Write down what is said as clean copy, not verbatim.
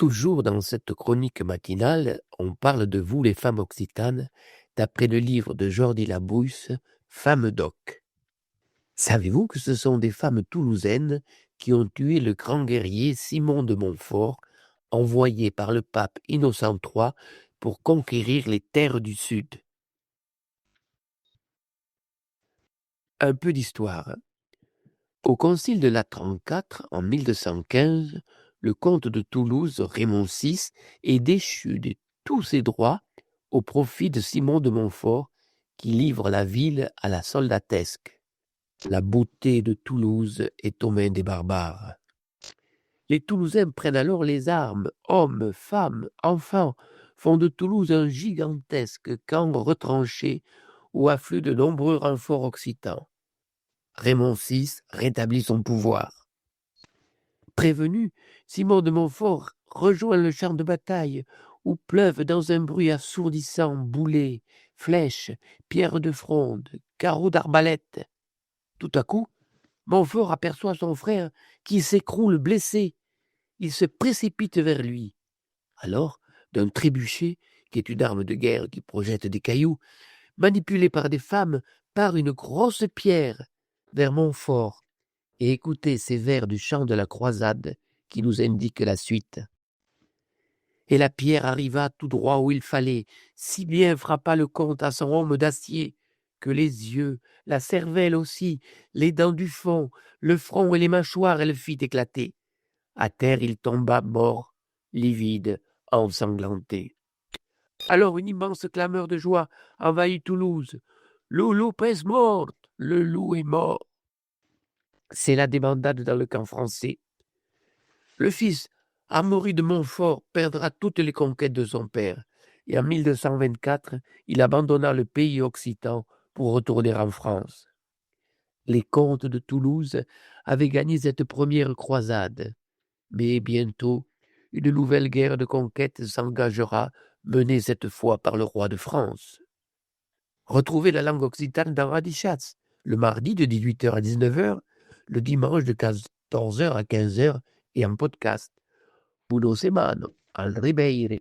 Toujours dans cette chronique matinale, on parle de vous les femmes occitanes, d'après le livre de Jordi Labrousse, Femmes d'Oc. Savez-vous que ce sont des femmes toulousaines qui ont tué le grand guerrier Simon de Montfort, envoyé par le pape Innocent III pour conquérir les terres du Sud? Un peu d'histoire. Au concile de Latran IV, en 1215, le comte de Toulouse, Raymond VI, est déchu de tous ses droits au profit de Simon de Montfort, qui livre la ville à la soldatesque. La beauté de Toulouse est aux mains des barbares. Les Toulousains prennent alors les armes, hommes, femmes, enfants, font de Toulouse un gigantesque camp retranché où affluent de nombreux renforts occitans. Raymond VI rétablit son pouvoir. Prévenu, Simon de Montfort rejoint le champ de bataille où pleuvent dans un bruit assourdissant boulets, flèches, pierres de fronde, carreaux d'arbalète. Tout à coup, Montfort aperçoit son frère qui s'écroule blessé. Il se précipite vers lui. Alors, d'un trébuchet, qui est une arme de guerre qui projette des cailloux, manipulé par des femmes, part une grosse pierre vers Montfort. Et écoutez ces vers du chant de la croisade qui nous indiquent la suite. Et la pierre arriva tout droit où il fallait, si bien frappa le comte à son homme d'acier, que les yeux, la cervelle aussi, les dents du fond, le front et les mâchoires elle fit éclater. À terre il tomba mort, livide, ensanglanté. Alors une immense clameur de joie envahit Toulouse. « Loup est morte, le loup est mort !» C'est la débandade dans le camp français. Le fils, Amaury de Montfort, perdra toutes les conquêtes de son père, et en 1224, il abandonna le pays occitan pour retourner en France. Les comtes de Toulouse avaient gagné cette première croisade, mais bientôt, une nouvelle guerre de conquête s'engagera, menée cette fois par le roi de France. Retrouvez la langue occitane dans Radichatz, le mardi de 18h à 19h, le dimanche de 14h à 15h et en podcast. Buona semana, al ribeire.